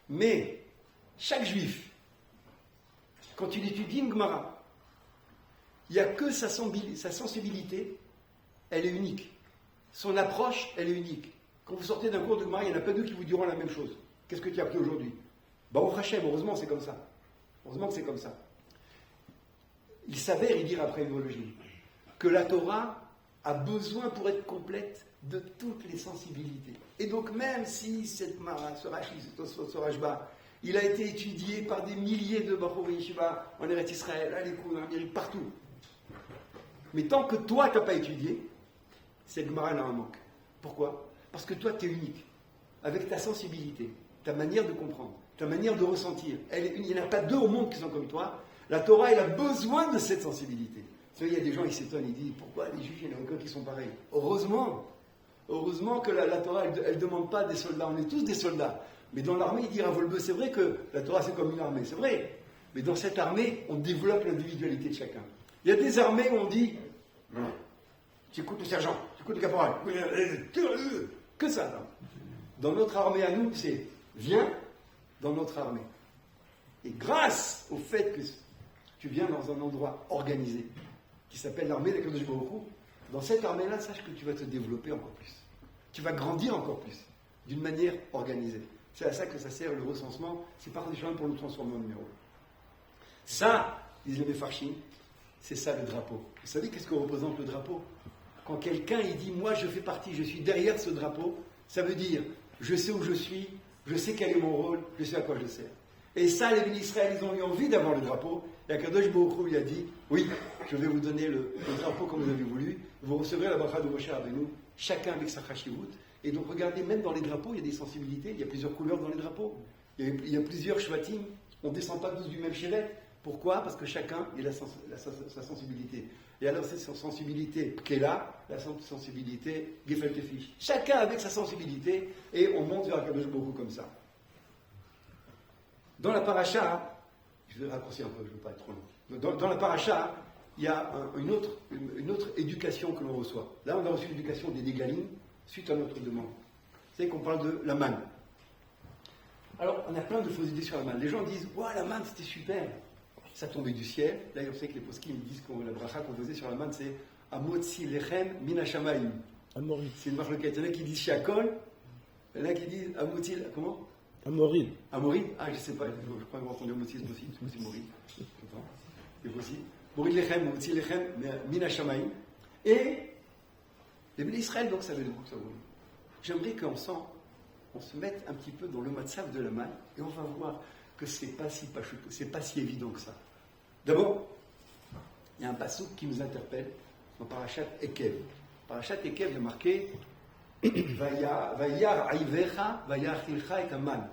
mais chaque juif, quand il étudie une Gemara, il n'y a que sa sensibilité, elle est unique. Son approche, elle est unique. Quand vous sortez d'un cours de Gemara, il n'y en a pas deux qui vous diront la même chose. Qu'est-ce que tu as appris aujourd'hui? Baruch Hashem, heureusement c'est comme ça. Heureusement que c'est comme ça. Il s'avère, il dit après l'origine, que la Torah a besoin pour être complète de toutes les sensibilités. Et donc même si cette Mara, ce Rashba, il a été étudié par des milliers de Bachouri Yeshiva en Eretz Israël, à l'Écoute, en Amérique, partout. Mais tant que toi tu n'as pas étudié, cette Gemara a un manque. Pourquoi? Parce que toi tu es unique, avec ta sensibilité, ta manière de comprendre, ta manière de ressentir. Il n'y en a pas deux au monde qui sont comme toi. La Torah, elle a besoin de cette sensibilité. Vous savez, il y a des gens qui s'étonnent, ils disent pourquoi les Juifs, il n'y en a aucun qui sont pareils. Heureusement que la Torah, elle ne demande pas des soldats. On est tous des soldats. Mais dans l'armée, il dit Ravolbeu, c'est vrai que la Torah, c'est comme une armée, c'est vrai. Mais dans cette armée, on développe l'individualité de chacun. Il y a des armées où on dit tu écoutes le sergent, tu écoutes le caporal, que ça. Là. Dans notre armée à nous, c'est viens dans notre armée. Et grâce au fait que tu viens dans un endroit organisé, qui s'appelle l'armée d'Akadosh Baruch Hu, dans cette armée-là, sache que tu vas te développer encore plus. Tu vas grandir encore plus, d'une manière organisée. C'est à ça que ça sert le recensement, c'est par des chemins pour nous transformer en numéro. Ça, disent les Mefarchim, c'est ça le drapeau. Vous savez qu'est-ce que représente le drapeau? Quand quelqu'un il dit, moi je fais partie, je suis derrière ce drapeau, ça veut dire, je sais où je suis, je sais quel est mon rôle, je sais à quoi je sers. Et ça, les bénis Israël, ils ont eu envie d'avoir le drapeau. Et Akadosh Baruch Hu lui a dit, oui, je vais vous donner le drapeau comme vous avez voulu. Vous recevrez la bracha de Moshe Rabbeinu, chacun avec sa chashivut. Et donc regardez, même dans les drapeaux, il y a des sensibilités, il y a plusieurs couleurs dans les drapeaux. Il y a plusieurs shvatim, on ne descend pas tous du même chevet. Pourquoi? Parce que chacun a sa sensibilité. Et alors cette sensibilité qui est là, la sensibilité Gefelte Fish. Chacun avec sa sensibilité, et on monte vers Akadosh Baruch Hu comme ça. Dans la paracha, je vais raccourcir un peu, je ne veux pas être trop long. Dans la paracha, il y a une autre éducation que l'on reçoit. Là, on a reçu l'éducation des Négalim suite à notre demande. Vous savez qu'on parle de la manne. Alors, on a plein de fausses idées sur la manne. Les gens disent, ouais, la manne, c'était super. Ça tombait du ciel. Là, on sait que les poskim disent que la bracha qu'on faisait sur la manne, c'est Amotzi lechem min hashamayim. C'est une marloquette. Il y en a qui disent Shakol, il y en a qui disent Amotzi, comment? Amoril. Amoril? Ah, je ne sais pas. Je crois avoir entendu Amotzi, c'est possible. C'est possible, Moril. C'est possible. Moril lechem, Amotzi lechem min hashamayim. Et les bénis Israël, donc, ça veut dire que ça vaut. J'aimerais qu'on se mette un petit peu dans le matzav de la manne et on va voir que c'est pas si évident que ça. D'abord, il y a un passouk qui nous interpelle dans Parashat Ekev. Parashat Ekev, il y a marqué Vayar aivecha, vayar chilcha et aman.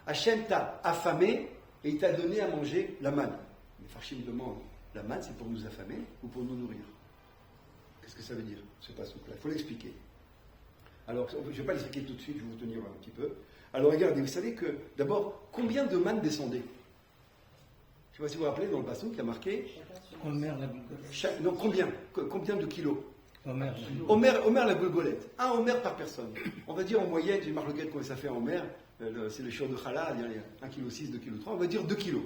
Hachem t'a affamé et il t'a donné à manger la manne. Les Farshim me demandent, la manne c'est pour nous affamer ou pour nous nourrir? Qu'est-ce que ça veut dire, ce passouk-là? Il faut l'expliquer. Alors, je ne vais pas l'expliquer tout de suite, je vais vous tenir un petit peu. Alors regardez, vous savez que, d'abord, combien de mannes descendaient? Je ne sais pas si vous vous rappelez, dans le passouk, il y a marqué... Omer la Golgolette. Non, combien de kilos? Omer la Golgolette. Un Omer par personne. On va dire en moyenne, j'ai marloquette, combien ça fait en Omer, c'est le shiur de Chala, il y a 1,6 kg, 2,3 kg, on va dire 2 kilos.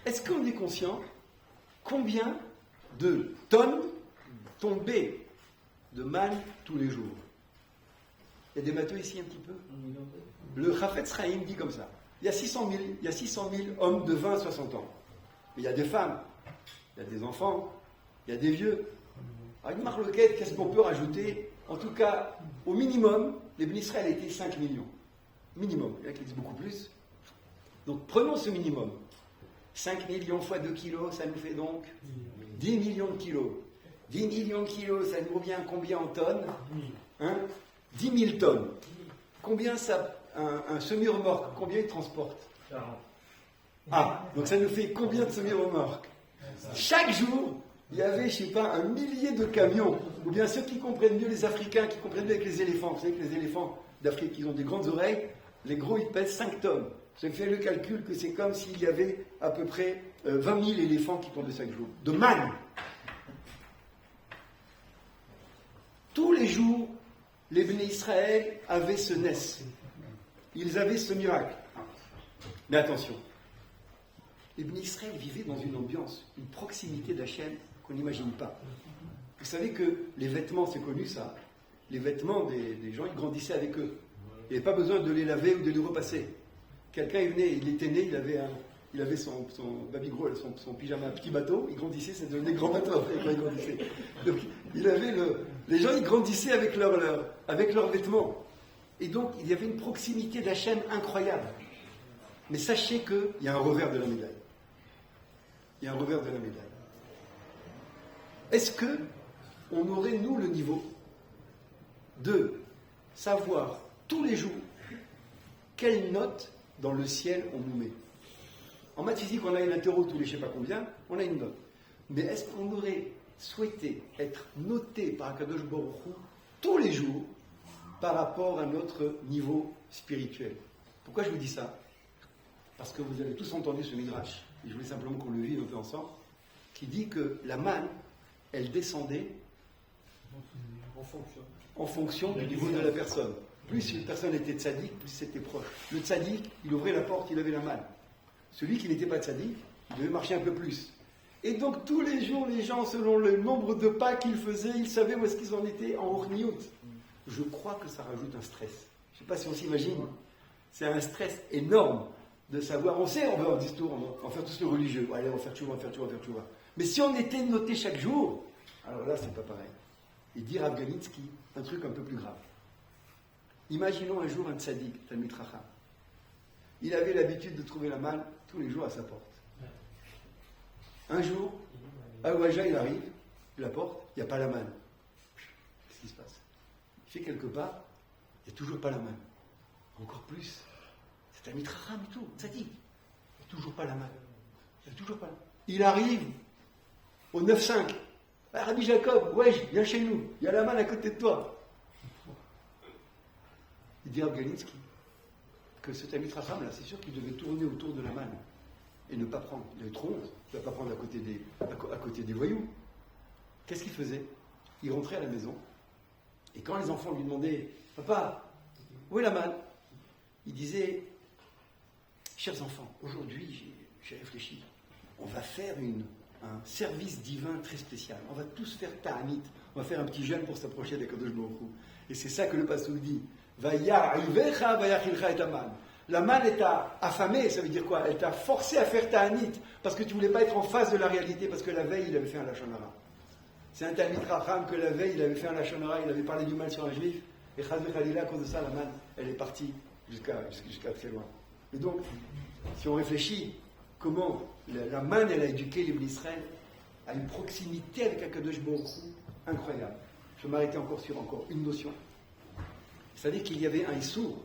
Est-ce qu'on est conscient combien de tonnes tombaient de manne tous les jours? Il y a des matheux ici un petit peu. Le Chafetz Chaim dit comme ça. Il y a 600 000 hommes de 20 à 60 ans. Mais il y a des femmes, il y a des enfants, il y a des vieux. Alors, une marloquette, qu'est-ce qu'on peut rajouter? En tout cas, au minimum, les bénis Israël étaient 5 millions. Minimum. Il y en a qui disent beaucoup plus. Donc prenons ce minimum. 5 millions fois 2 kilos, ça nous fait donc 10 millions de kilos. 10 millions de kilos, ça nous revient combien en tonnes? 10 000 tonnes. Combien ça, un semi-remorque, combien il transporte? 40. Ah, donc ça nous fait combien de semi-remorques? Chaque jour, il y avait, je ne sais pas, 1 millier de camions. Ou bien ceux qui comprennent mieux, les Africains, qui comprennent mieux avec les éléphants. Vous savez que les éléphants d'Afrique, ils ont des grandes oreilles. Les gros, ils pèsent 5 tonnes. J'ai fait le calcul que c'est comme s'il y avait à peu près 20 000 éléphants qui tombaient chaque jour. De manne. Tous les jours, les Bnei Israël avaient ce nes. Ils avaient ce miracle. Mais attention, les Bnei Israël vivaient dans une ambiance, une proximité d'Hachem qu'on n'imagine pas. Vous savez que les vêtements, c'est connu ça, les vêtements des gens, ils grandissaient avec eux. Il n'y avait pas besoin de les laver ou de les repasser. Quelqu'un il était né, il avait son babygros, son pyjama, un petit bateau, il grandissait, ça devenait grand bateau après quand il grandissait. Donc les gens ils grandissaient avec leurs vêtements. Et donc il y avait une proximité d'Hachem incroyable. Mais sachez qu'il y a un revers de la médaille. Il y a un revers de la médaille. Est-ce que on aurait, nous, le niveau de savoir tous les jours quelle note dans le ciel on nous met? En maths physique, on a une interro tous les je ne sais pas combien, on a une note. Mais est-ce qu'on aurait souhaité être noté par Akadosh Baruch Hu tous les jours par rapport à notre niveau spirituel? Pourquoi je vous dis ça? Parce que vous avez tous entendu ce midrash, et je voulais simplement qu'on le vive un peu ensemble, qui dit que la manne, elle descendait en fonction du niveau de la personne. Plus une personne était tzaddik, plus c'était proche. Le tzaddik, il ouvrait la porte, il avait la manne. Celui qui n'était pas tzaddik, il devait marcher un peu plus. Et donc tous les jours, les gens, selon le nombre de pas qu'ils faisaient, ils savaient où est-ce qu'ils en étaient en Orniout. Je crois que ça rajoute un stress. Je ne sais pas si on s'imagine. C'est un stress énorme de savoir, on sait, on va en discours, on va faire tous le religieux. Allez, on va faire tchouva, on va faire tchouva, on va faire tchouva. Mais si on était noté chaque jour, alors là, c'est pas pareil. Et dire Rav Ganitsky, un truc un peu plus grave. Imaginons un jour un tzaddik, Talmid Chacham. Il avait l'habitude de trouver la manne tous les jours à sa porte. Un jour, Aouaja, il arrive, il la porte, il n'y a pas la manne. Qu'est-ce qui se passe? Il fait quelques pas, il n'y a toujours pas la manne. Encore plus, c'est Talmid Chacham et tout, tzaddik. Il n'y a toujours pas la manne. Il n'y a toujours pas la manne. Il arrive au 9-5. Ah, Rabbi Jacob, ouais, viens chez nous, il y a la manne à côté de toi. Il dit à Ganitsky que ce Talmid Chacham là, c'est sûr qu'il devait tourner autour de la manne et ne pas prendre. Il avait trop honte, il ne va pas prendre à côté des voyous. Qu'est-ce qu'il faisait? Il rentrait à la maison et quand les enfants lui demandaient Papa, où est la manne? Il disait Chers enfants, aujourd'hui j'ai réfléchi, on va faire un service divin très spécial. On va tous faire ta'anit. On va faire un petit jeûne pour s'approcher d'Akadosh Baruch Hu. Et c'est ça que le pasuk dit. Vayarivecha vayachilcha et aman. La manne est affamée, ça veut dire quoi? Elle t'a forcé à faire ta'anit parce que tu voulais pas être en face de la réalité, parce que la veille il avait fait un lachon hara. C'est un Talmid Chacham que la veille il avait fait un lachon hara, il avait parlé du mal sur un juif. Et chas v'chalila, à cause de ça, la manne, elle est partie jusqu'à très loin. Et donc, si on réfléchit, comment la manne, elle a éduqué les Bnei Israël à une proximité avec Akadosh Baruch Hu incroyable. Je vais m'arrêter encore sur une notion. Vous savez qu'il y avait un issour,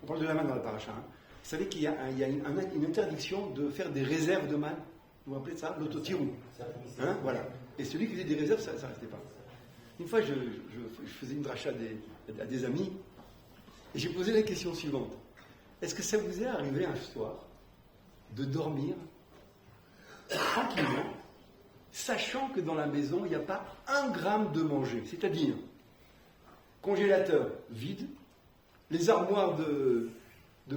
on parle de la manne dans la paracha, hein. Vous savez qu'il y a une interdiction de faire des réserves de manne. Vous vous rappelez de ça? L'autotirou. Hein, voilà. Et celui qui faisait des réserves, ça ne restait pas. Une fois, je faisais une dracha à des amis, et j'ai posé la question suivante. Est-ce que ça vous est arrivé un soir de dormir tranquillement, sachant que dans la maison, il n'y a pas 1 gramme de manger? C'est-à-dire, congélateur vide, les armoires de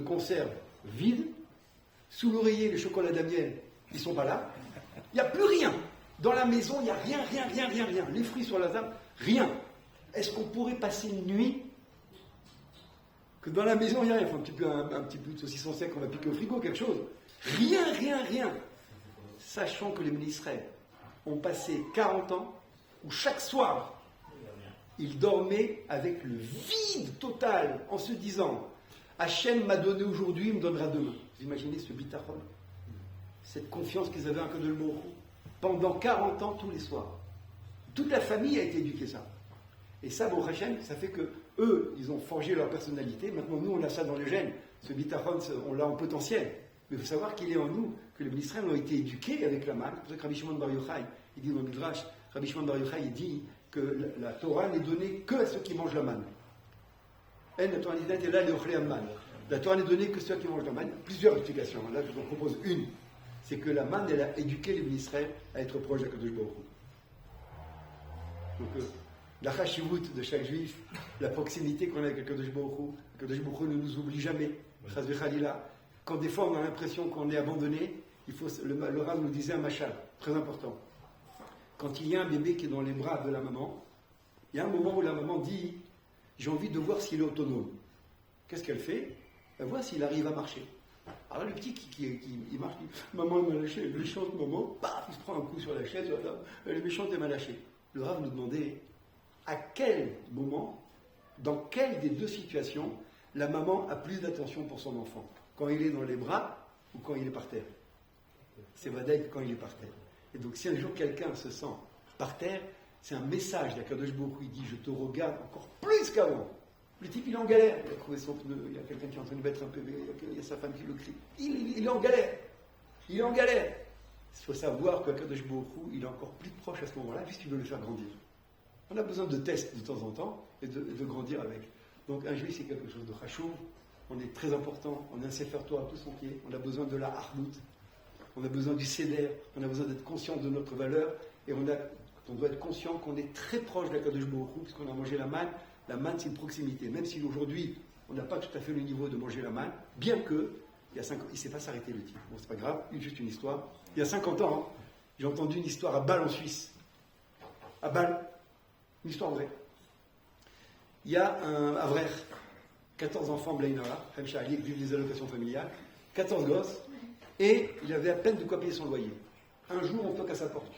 conserve vides, sous l'oreiller, les chocolats d'amiel, ils ne sont pas là. Il n'y a plus rien. Dans la maison, il n'y a rien. Les fruits sur la table, rien. Est-ce qu'on pourrait passer une nuit que dans la maison, il n'y a rien? Il faut un petit peu de saucisson sec, on va piquer au frigo, quelque chose. Rien. Sachant que les Bnei Israël ont passé 40 ans où chaque soir, ils dormaient avec le vide total en se disant Hachem m'a donné aujourd'hui, il me donnera demain. Vous imaginez ce bitachon, cette confiance qu'ils avaient en Akadosh Baruch Hu pendant 40 ans tous les soirs. Toute la famille a été éduquée ça. Et ça, Baruch Hachem, ça fait que eux, ils ont forgé leur personnalité. Maintenant, nous, on a ça dans les gènes. Ce bitachon, on l'a en potentiel. Mais il faut savoir qu'il est en nous, que les Bnei Israël ont été éduqués avec la manne. C'est pour ça que Rabbi Shimon Bar Yochai, il dit dans le Midrash, Rabbi Shimon Bar Yochai, il dit que la Torah n'est donnée que à ceux qui mangent la manne. La Torah n'est donnée que ceux qui mangent la manne. Plusieurs explications. Là, je vous en propose une. C'est que la manne, elle a éduqué les ministères à être proches d'Akadosh Baruch Hu. Donc, la chashivut de chaque juif, la proximité qu'on a avec Akadosh Baruch Hu. Akadosh Baruch Hu ne nous oublie jamais. Chas v'chalila. Quand des fois on a l'impression qu'on est abandonné, le Rav nous disait un machal, très important. Quand il y a un bébé qui est dans les bras de la maman, il y a un moment où la maman dit « J'ai envie de voir s'il est autonome ». Qu'est-ce qu'elle fait? Elle voit s'il arrive à marcher. Alors le petit il marche, il dit « Maman, elle m'a lâché, elle est méchante, maman. » Paf, il se prend un coup sur la chaise, elle est méchante, elle m'a lâché. Le Rav nous demandait à quel moment, dans quelle des deux situations, la maman a plus d'attention pour son enfant. Quand il est dans les bras ou quand il est par terre. C'est Vadaï quand il est par terre. Et donc si un jour quelqu'un se sent par terre, c'est un message d'Akadosh Baruch Hu, il dit « Je te regarde encore plus qu'avant ». Le type, il est en galère. Il a trouvé son pneu, il y a quelqu'un qui est en train de mettre un PV, il y a sa femme qui le crie. Il est en galère. Il est en galère. Il faut savoir qu'Akadosh Baruch Hu, il est encore plus proche à ce moment-là, puisqu'il veut le faire grandir. On a besoin de tests de temps en temps et de grandir avec. Donc un juif, c'est quelque chose de chachouv. On est très important. On a un Sefer Torah à tout entier. On a besoin de la harmout. On a besoin du seder. On a besoin d'être conscient de notre valeur. Et on doit être conscient qu'on est très proche d'Akadosh Baruch Hu, puisqu'on a mangé la manne. La manne, c'est une proximité. Même si aujourd'hui, on n'a pas tout à fait le niveau de manger la manne, bien que, il y a 5 ans, il ne s'est pas s'arrêter le type. Bon, c'est pas grave, juste une histoire. Il y a 50 ans, hein, j'ai entendu une histoire à Bâle en Suisse. À Bâle, une histoire vraie. Il y a un Avrer, 14 enfants Blainara, Hamcha Ali, qui vivent des allocations familiales, 14 gosses, et il avait à peine de quoi payer son loyer. Un jour, on toque à sa porte.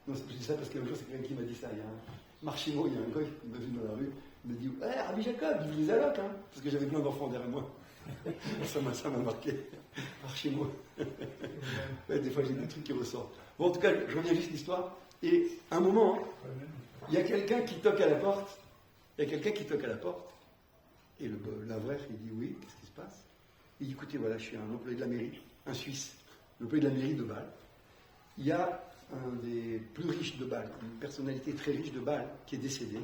Non, je dis ça parce qu'un jour, c'est quelqu'un qui m'a dit ça. Il y a un Marchimo, il y a un gars qui m'a vu dans la rue, il me dit « Hey, Rabbi Jacob, il vit les allocs, hein !» Parce que j'avais plein d'enfants derrière moi. ça m'a marqué. Marchimo. Ouais, des fois, j'ai des trucs qui ressortent. Bon, en tout cas, je reviens juste l'histoire. Et à un moment, il y a quelqu'un qui toque à la porte. Il y a quelqu'un qui toque à la porte. Et l'avraire, il dit « Oui, qu'est-ce qui se passe ?» Il dit « Écoutez, voilà, je suis un employé de la mairie, un Suisse, l'employé de la mairie de Bâle. Il y a un des plus riches de Bâle, une personnalité très riche de Bâle, qui est décédé.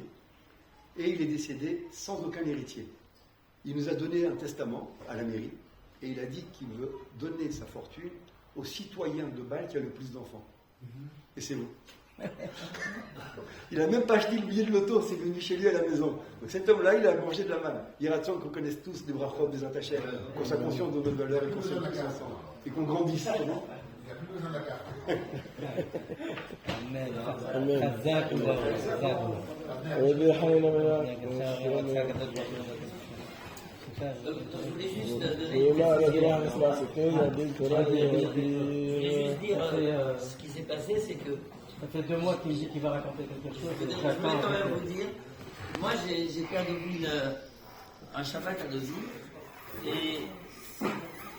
Et il est décédé sans aucun héritier. Il nous a donné un testament à la mairie, et il a dit qu'il veut donner sa fortune au citoyen de Bâle qui a le plus d'enfants. Et c'est vous. Il n'a même pas acheté le billet de loto, c'est venu chez lui à la maison. Donc cet homme-là, il a mangé de la manne. Il raconte qu'on connaisse tous des brachot, des attachés, qu'on soit conscient de notre valeur et qu'on soit tous ensemble. Et qu'on grandisse. Il n'y a plus besoin de la carte. Je voulais juste dire ce qui s'est passé, c'est que ça fait 2 mois qu'il va raconter quelque chose. je voulais quand même vous dire, moi j'étais à Deauville, un Shabbat à Deauville, et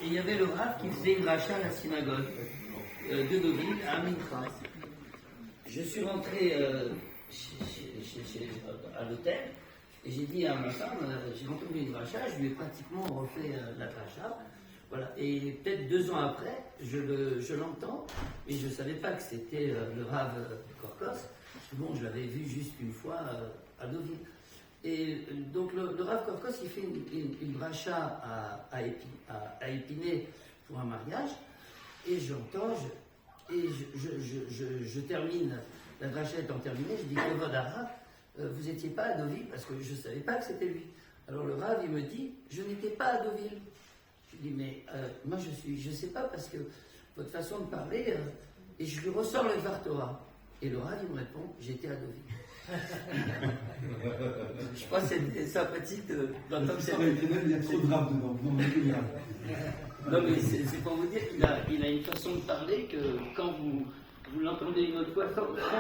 il y avait le Rav qui faisait une rachat à la synagogue de Deauville, à Mincha. Je suis rentré à l'hôtel, et j'ai dit à ma femme, j'ai entendu une rachat, je lui ai pratiquement refait la rachat. Voilà. Et peut-être 2 ans après, je l'entends, et je ne savais pas que c'était le Rav Korkos. Bon, je l'avais vu juste une fois à Deauville. Et donc le Rav Korkos, il fait une bracha à Épinay pour un mariage, et j'entends, je termine, la bracha étant terminée, je dis « Kevod Arav, vous n'étiez pas à Deauville ?» parce que je ne savais pas que c'était lui. Alors le Rav, il me dit « Je n'étais pas à Deauville ». Je dis, mais moi je ne sais pas parce que votre façon de parler, et je lui ressors le Dvar Torah. Et le Rav, il me répond, j'étais à Deauville. Je crois que c'est sympathique d'entendre cette. Il y a trop de rap dedans. Non, mais c'est pour vous dire qu'il a une façon de parler que quand vous l'entendez une autre fois, sans